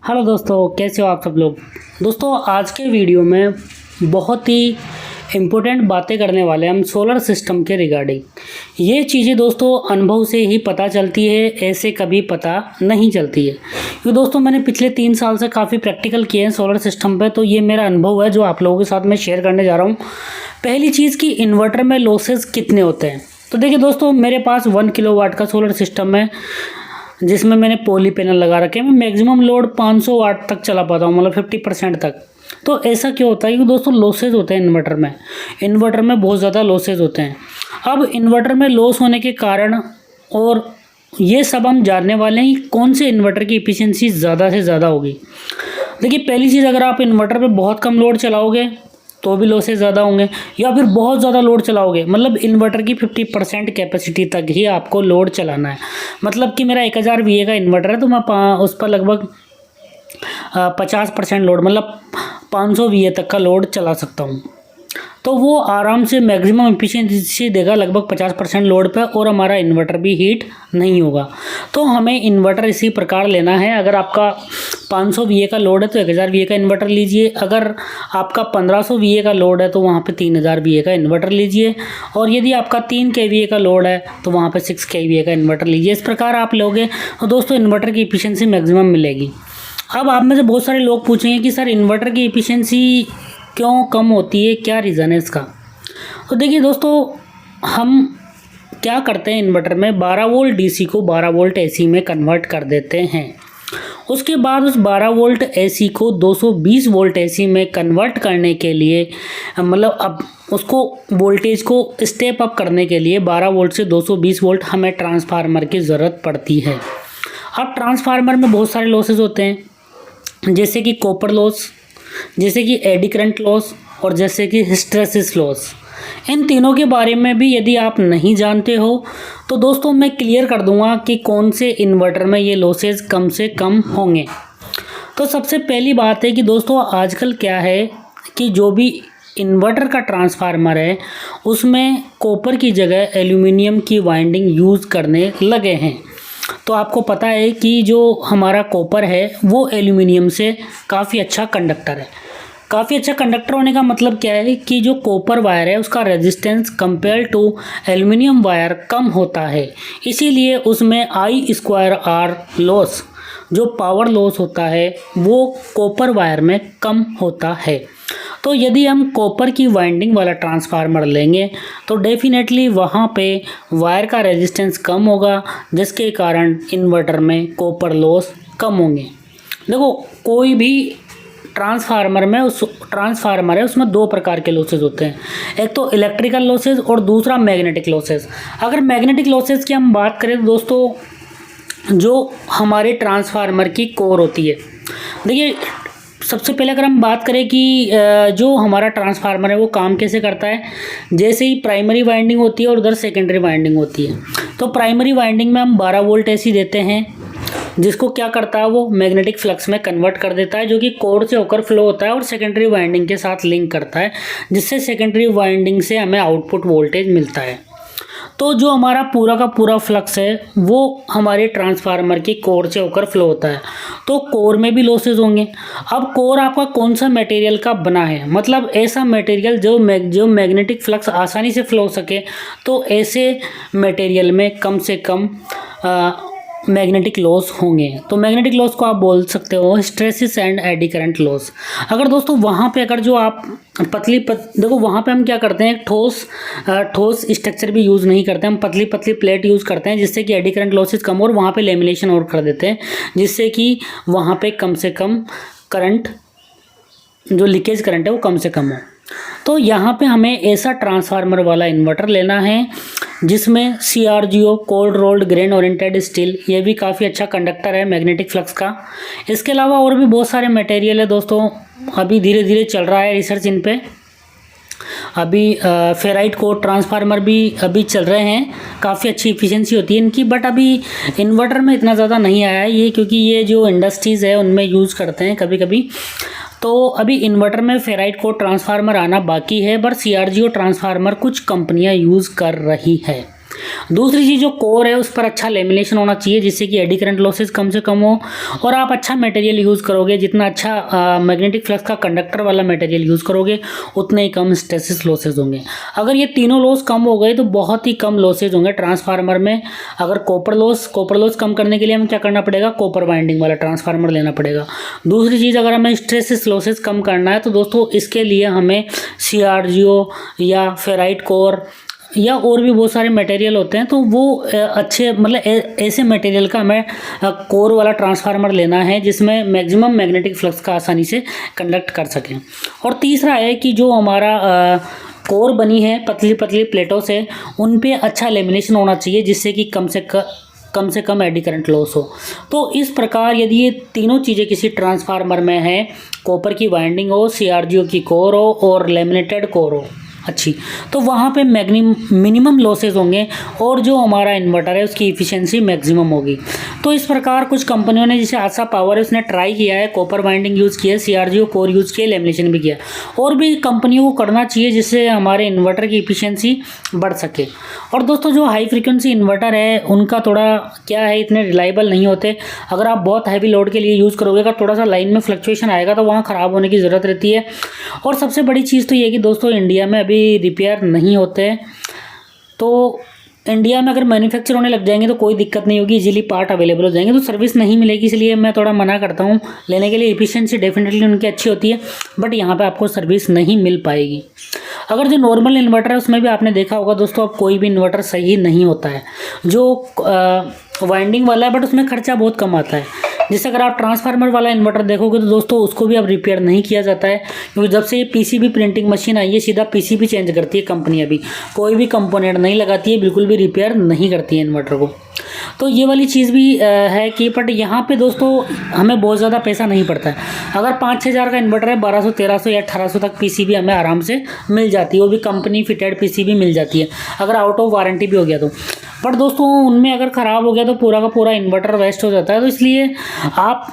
Hello दोस्तों, कैसे हो आप सब लोग। दोस्तों आज के वीडियो में बहुत ही इम्पोर्टेंट बातें करने वाले हैं हम सोलर सिस्टम के रिगार्डिंग। ये चीज़ें दोस्तों अनुभव से ही पता चलती है, ऐसे कभी पता नहीं चलती है। क्योंकि दोस्तों मैंने पिछले 3 साल से काफ़ी प्रैक्टिकल किए हैं सोलर सिस्टम पे, तो ये मेरा अनुभव है जो आप लोगों के साथ मैं शेयर करने जा रहा हूँ। पहली चीज़ कि इन्वर्टर में लॉसेस कितने होते हैं। तो देखिए दोस्तों, मेरे पास 1 किलोवाट का सोलर सिस्टम है जिसमें मैंने पॉली पैनल लगा रखे हैं। मैं मैक्सिमम लोड 500 वाट तक चला पाता हूँ, मतलब 50% तक। तो ऐसा क्यों होता है कि दोस्तों लॉसेज होते हैं इन्वर्टर में बहुत ज़्यादा लॉसेज होते हैं। अब इन्वर्टर में लॉस होने के कारण और ये सब हम जानने वाले हैं कि कौन से इन्वर्टर की एफिशिएंसी ज़्यादा से ज़्यादा होगी। देखिए पहली चीज़, अगर आप इन्वर्टर पे बहुत कम लोड चलाओगे तो भी लॉसेज ज़्यादा होंगे, या फिर बहुत ज़्यादा लोड चलाओगे, मतलब इन्वर्टर की 50% कैपेसिटी तक ही आपको लोड चलाना है। मतलब कि मेरा 1000 VA का इन्वर्टर है तो मैं उस पर लगभग 50% लोड, मतलब 500 VA तक का लोड चला सकता हूँ। तो वो आराम से मैक्सिमम एफिशिएंसी देगा लगभग 50% लोड पे, और हमारा इन्वर्टर भी हीट नहीं होगा। तो हमें इन्वर्टर इसी प्रकार लेना है। अगर आपका 500 VA का लोड है तो 1000 VA का इन्वर्टर लीजिए। अगर आपका 1500 VA का लोड है तो वहाँ पे 3000 VA का इन्वर्टर लीजिए। और यदि आपका 3 kVA का लोड है तो वहाँ पे 6 kVA का इन्वर्टर लीजिए। इस प्रकार आप लोगे तो दोस्तों इन्वर्टर की एफिशिएंसी मैक्सिमम मिलेगी। अब आप में से बहुत सारे लोग पूछेंगे कि सर इन्वर्टर की एफिशिएंसी क्यों कम होती है, क्या रीज़न है इसका। तो देखिए दोस्तों, हम क्या करते हैं, इन्वर्टर में 12 वोल्ट DC को 12 वोल्ट AC में कन्वर्ट कर देते हैं। उसके बाद उस 12 वोल्ट AC को 220 वोल्ट AC में कन्वर्ट करने के लिए, मतलब अब उसको वोल्टेज को स्टेप अप करने के लिए 12 वोल्ट से 220 वोल्ट हमें ट्रांसफार्मर की ज़रूरत पड़ती है। अब ट्रांसफार्मर में बहुत सारे लॉसेज होते हैं, जैसे कि कॉपर लॉस, जैसे कि एडी करंट लॉस, और जैसे कि हिस्टैरिसीस लॉस। इन तीनों के बारे में भी यदि आप नहीं जानते हो तो दोस्तों मैं क्लियर कर दूंगा कि कौन से इन्वर्टर में ये लॉसेज कम से कम होंगे। तो सबसे पहली बात है कि दोस्तों आजकल क्या है कि जो भी इन्वर्टर का ट्रांसफार्मर है उसमें कॉपर की जगह एल्यूमिनियम की वाइंडिंग यूज़ करने लगे हैं। तो आपको पता है कि जो हमारा कॉपर है वो एल्यूमिनियम से काफ़ी अच्छा कंडक्टर है। काफ़ी अच्छा कंडक्टर होने का मतलब क्या है कि जो कॉपर वायर है उसका resistance compare to aluminium wire कम होता है, इसीलिए उसमें I²R लॉस, जो पावर लॉस होता है वो कॉपर वायर में कम होता है। तो यदि हम कॉपर की वाइंडिंग वाला ट्रांसफार्मर लेंगे तो डेफिनेटली वहाँ पे वायर का रेजिस्टेंस कम होगा, जिसके कारण इन्वर्टर में कॉपर लॉस कम होंगे। देखो कोई भी ट्रांसफार्मर है उसमें 2 प्रकार के लॉसेज होते हैं, एक तो इलेक्ट्रिकल लॉसेज और दूसरा मैग्नेटिक लॉसेज। अगर मैग्नेटिक लॉसेज की हम बात करें तो दोस्तों जो हमारे ट्रांसफार्मर की कोर होती है, देखिए सबसे पहले अगर हम बात करें कि जो हमारा ट्रांसफार्मर है वो काम कैसे करता है। जैसे ही प्राइमरी वाइंडिंग होती है और उधर सेकेंडरी वाइंडिंग होती है, तो प्राइमरी वाइंडिंग में हम 12 वोल्ट AC देते हैं, जिसको क्या करता है वो मैग्नेटिक फ्लक्स में कन्वर्ट कर देता है, जो कि कोर से होकर फ्लो होता है और सेकेंडरी वाइंडिंग के साथ लिंक करता है, जिससे सेकेंडरी वाइंडिंग से हमें आउटपुट वोल्टेज मिलता है। तो जो हमारा पूरा का पूरा फ्लक्स है वो हमारे ट्रांसफार्मर की कोर से होकर फ्लो होता है, तो कोर में भी लॉसेज होंगे। अब कोर आपका कौन सा मटेरियल का बना है, मतलब ऐसा मटेरियल जो मैग्नेटिक फ्लक्स आसानी से फ्लो हो सके, तो ऐसे मटेरियल में कम से कम मैग्नेटिक लॉस होंगे। तो मैग्नेटिक लॉस को आप बोल सकते हो hysteresis and eddy current loss. अगर दोस्तों वहाँ पे अगर जो आप देखो वहाँ पे हम क्या करते हैं, ठोस स्ट्रक्चर भी यूज़ नहीं करते, हम पतली प्लेट यूज़ करते हैं, जिससे कि एडी करंट लॉसेज कम, और वहाँ पे लेमिनेशन और कर देते हैं, जिससे कि वहाँ पे कम से कम करंट, जो लीकेज करंट है वो कम से कम हो। तो यहाँ पे हमें ऐसा ट्रांसफार्मर वाला इन्वर्टर लेना है जिसमें CRGO cold rolled grain oriented steel, ये भी काफ़ी अच्छा कंडक्टर है मैग्नेटिक फ्लक्स का। इसके अलावा और भी बहुत सारे मटेरियल है दोस्तों, अभी धीरे धीरे चल रहा है रिसर्च इन पे। अभी फेराइट कोर ट्रांसफार्मर भी अभी चल रहे हैं, काफ़ी अच्छी एफिशिएंसी होती है इनकी, बट अभी इन्वर्टर में इतना ज़्यादा नहीं आया है ये, क्योंकि ये जो इंडस्ट्रीज़ है उनमें यूज़ करते हैं कभी कभी। तो अभी इन्वर्टर में फेराइट कोर ट्रांसफार्मर आना बाकी है, पर CRGO ट्रांसफार्मर कुछ कंपनियां यूज़ कर रही है। दूसरी चीज़ जो कोर है उस पर अच्छा लेमिनेशन होना चाहिए जिससे कि एडी करंट लॉसेज कम से कम हो, और आप अच्छा मटेरियल यूज़ करोगे, जितना अच्छा मैग्नेटिक फ्लक्स का कंडक्टर वाला मटेरियल यूज़ करोगे उतने ही कम हिस्टैरिसीस लॉसेज होंगे। अगर ये तीनों लॉस कम हो गए तो बहुत ही कम लॉसेज होंगे ट्रांसफार्मर में। अगर कॉपर लॉस कम करने के लिए हमें क्या करना पड़ेगा, कॉपर वाइंडिंग वाला ट्रांसफार्मर लेना पड़ेगा। दूसरी चीज़, अगर हमें हिस्टैरिसीस लॉसेज कम करना है तो दोस्तों इसके लिए हमें CRGO या फेराइट कोर या और भी बहुत सारे मटेरियल होते हैं, तो वो अच्छे मतलब ऐसे मटेरियल का हमें कोर वाला ट्रांसफार्मर लेना है जिसमें मैक्सिमम मैग्नेटिक फ्लक्स का आसानी से कंडक्ट कर सकें। और तीसरा है कि जो हमारा कोर बनी है पतली पतली प्लेटों से, उन पे अच्छा लेमिनेशन होना चाहिए जिससे कि कम से कम एडी करंट लॉस हो। तो इस प्रकार यदि ये तीनों चीज़ें किसी ट्रांसफार्मर में हैं, कॉपर की वाइंडिंग हो, CRGO की कोर हो और लेमिनेटेड कोर हो अच्छी, तो वहाँ पे मिनिमम लॉसेज होंगे और जो हमारा इन्वर्टर है उसकी इफ़िशियंसी मैक्सिमम होगी। तो इस प्रकार कुछ कंपनियों ने, जैसे आशा पावर है, उसने ट्राई किया है, कॉपर वाइंडिंग यूज़ किया है, CRGO कोर यूज़ किया, लेमिनेशन भी किया, और भी कंपनियों को करना चाहिए जिससे हमारे इन्वर्टर की इफ़िशियंसी बढ़ सके। और दोस्तों जो हाई फ्रिक्वेंसी इन्वर्टर है उनका थोड़ा क्या है, इतने रिलायबल नहीं होते। अगर आप बहुत हैवी लोड के लिए यूज़ करोगे, अगर थोड़ा सा लाइन में फ्लक्चुएशन आएगा तो वहाँ ख़राब होने की ज़रूरत रहती है। और सबसे बड़ी चीज़ तो ये है कि दोस्तों इंडिया में अभी रिपेयर नहीं होते हैं, तो इंडिया में अगर मैन्युफैक्चर होने लग जाएंगे तो कोई दिक्कत नहीं होगी, इजीली पार्ट अवेलेबल हो जाएंगे, तो सर्विस नहीं मिलेगी, इसलिए मैं थोड़ा मना करता हूँ लेने के लिए। एफिशिएंसी डेफिनेटली उनकी अच्छी होती है बट यहाँ पे आपको सर्विस नहीं मिल पाएगी। अगर जो नॉर्मल इन्वर्टर है उसमें भी आपने देखा होगा दोस्तों, अब कोई भी इन्वर्टर सही नहीं होता है जो वाइंडिंग वाला है, बट उसमें खर्चा बहुत कम आता है। जैसे अगर आप ट्रांसफार्मर वाला इन्वर्टर देखोगे तो दोस्तों उसको भी अब रिपेयर नहीं किया जाता है, क्योंकि जब से ये PCB प्रिंटिंग मशीन आई है सीधा PCB चेंज करती है कंपनी, अभी कोई भी कंपोनेंट नहीं लगाती है, बिल्कुल भी रिपेयर नहीं करती है इन्वर्टर को। तो ये वाली चीज़ भी है कि बट यहाँ पे दोस्तों हमें बहुत ज़्यादा पैसा नहीं पड़ता है। अगर 5-6 हज़ार का इन्वर्टर है, 1200, 1300 या 1800 तक PCB हमें आराम से मिल जाती है, वो भी कंपनी फिटेड PCB मिल जाती है अगर आउट ऑफ वारंटी भी हो गया तो। बट दोस्तों उनमें अगर ख़राब हो गया तो पूरा का पूरा इन्वर्टर वेस्ट हो जाता है। तो इसलिए आप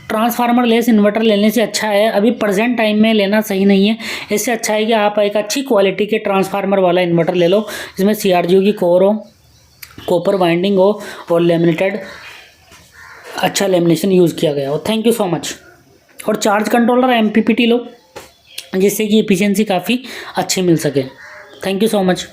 ट्रांसफार्मर लेस इन्वर्टर लेने से अच्छा है, अभी प्रेजेंट टाइम में लेना सही नहीं है। इससे अच्छा है कि आप एक अच्छी क्वालिटी के ट्रांसफार्मर वाला इन्वर्टर ले लो जिसमें CRGO की कोर हो, कॉपर वाइंडिंग हो और लेमिनेटेड अच्छा लेमिनेशन यूज़ किया गया हो। Thank you so much. और चार्ज कंट्रोलर MPPT लो जिससे कि एफिशिएंसी काफ़ी अच्छी मिल सके। Thank you so much.